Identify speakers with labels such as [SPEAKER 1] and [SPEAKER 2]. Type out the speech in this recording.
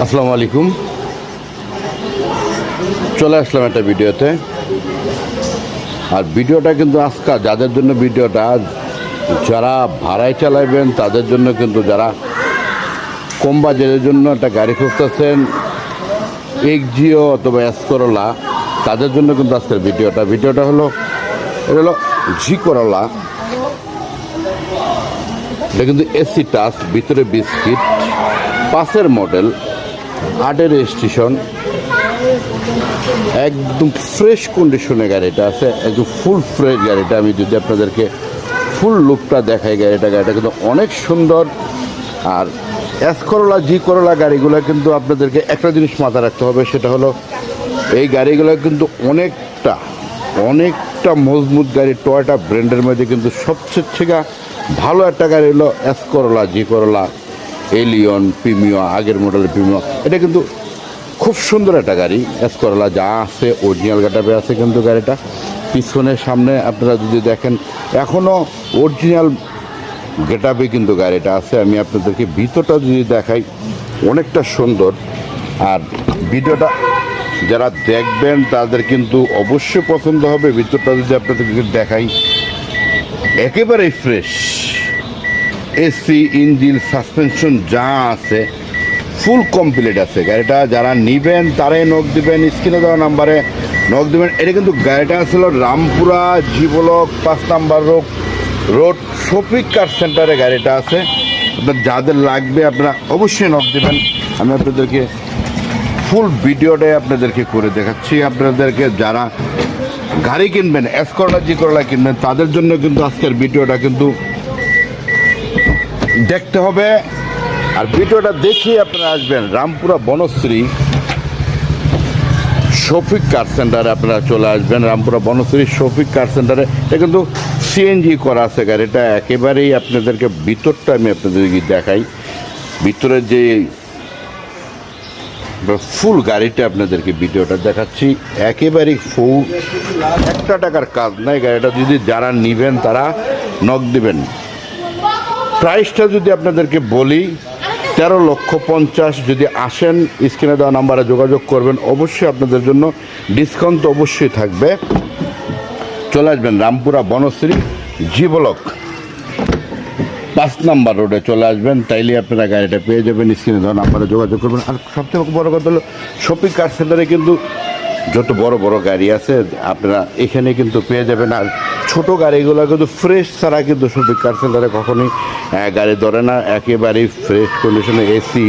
[SPEAKER 1] আসসালামু আলাইকুম। চলে আসলাম একটা ভিডিওতে। আর ভিডিওটা কিন্তু আজকে যাদের জন্য ভিডিওটা, যারা ভাড়ায় চালাবেন তাদের জন্য, কিন্তু যারা কম বাজেটের জন্য একটা গাড়ি খুঁজতেছেন, এক্সজিও অথবা এসকরোলা, তাদের জন্য কিন্তু আজকের ভিডিওটা হলো এটা হলো জি করোলা। এটা কিন্তু এসি টাচ, ভিতরে বিস্কিট, 5-এর মডেল, 8-এর রেজিস্ট্রেশন, একদম ফ্রেশ কন্ডিশনে গাড়িটা আছে, একদম ফুল ফ্রেশ গাড়িটা। আমি যদি আপনাদেরকে ফুল লুকটা দেখাই, গাড়িটা কিন্তু অনেক সুন্দর। আর এস করোলা, জি করোলা গাড়িগুলো কিন্তু আপনাদেরকে একটা জিনিস মাথায় রাখতে হবে, সেটা হলো এই গাড়িগুলো কিন্তু অনেকটা মজবুত গাড়ি। টয়োটা ব্র্যান্ডের মধ্যে কিন্তু সবচেয়ে থেকে ভালো একটা গাড়ি হলো এস করোলা, জি করোলা, এলিয়ন, প্রিমিও, আগের মডেলের প্রিমিও। এটা কিন্তু খুব সুন্দর একটা গাড়ি। এস করোলা যা আছে অরিজিনাল গেটআপে আছে কিন্তু গাড়িটা। পিছনের সামনে আপনারা যদি দেখেন এখনও অরিজিনাল গেটআপে কিন্তু গাড়িটা আছে। আমি আপনাদেরকে ভিতরটা যদি দেখাই, অনেকটা সুন্দর। আর ভিডিওটা যারা দেখবেন তাদের কিন্তু অবশ্যই পছন্দ হবে। ভিতরটা যদি আপনাদেরকে দেখাই, একেবারেই ফ্রেশ। এসি, ইঞ্জিন, সাসপেনশন যা আছে ফুল কমপ্লিট আছে গাড়িটা। যারা নিবেন তারাই নক দিবেন, স্ক্রিনে দেওয়া নাম্বারে নক দিবেন। এটা কিন্তু গাড়িটা ছিল Rampura G block 5 number road Shafiq car সেন্টারে গাড়িটা আছে। আপনার যাদের লাগবে আপনারা অবশ্যই নক দিবেন। আমি আপনাদেরকে ফুল ভিডিওটাই আপনাদেরকে করে দেখাচ্ছি। আপনাদেরকে যারা গাড়ি কিনবেন, এস করোলা, জি করোলা কিনবেন, তাদের জন্য কিন্তু আজকের ভিডিওটা কিন্তু দেখতে হবে। আর ভিডিওটা দেখিয়ে আপনারা আসবেন রামপুরা বনশ্রী শফিক কার সেন্টারে। আপনারা চলে আসবেন রামপুরা বনশ্রী শফিক কার সেন্টারে। এটা কিন্তু সিএনজি করা আছে গাড়িটা। একেবারেই আপনাদেরকে ভিতরটা আমি আপনাদেরকে দেখাই। ভিতরের যে ফুল গাড়িটা আপনাদেরকে ভিডিওটা দেখাচ্ছি, একেবারেই ফুল, একটা টাকার কাজ নাই। গাড়িটা যদি যারা নিবেন তারা নক দিবেন। প্রাইসটা যদি আপনাদেরকে বলি, 13,50,000। যদি আসেন স্ক্রিনে দেওয়া নাম্বারে যোগাযোগ করবেন, অবশ্যই আপনাদের জন্য ডিসকাউন্ট তো অবশ্যই থাকবে। চলে আসবেন Rampura Banasree G block 5 number রোডে চলে আসবেন, তাইলে আপনারা গাড়িটা পেয়ে যাবেন। স্ক্রিনে দেওয়া নাম্বারে যোগাযোগ করবেন। আর সবথেকে বড় কথা হলো শফিক কার সেন্টারে কিন্তু যত বড় গাড়ি আছে আপনারা এখানে কিন্তু পেয়ে যাবেন। আর ছোটো গাড়িগুলো কিন্তু ফ্রেশ ছাড়া কিন্তু শফিক কার সেন্টারে কখনোই গাড়ি ধরে না। একেবারেই ফ্রেশ কন্ডিশনে এসি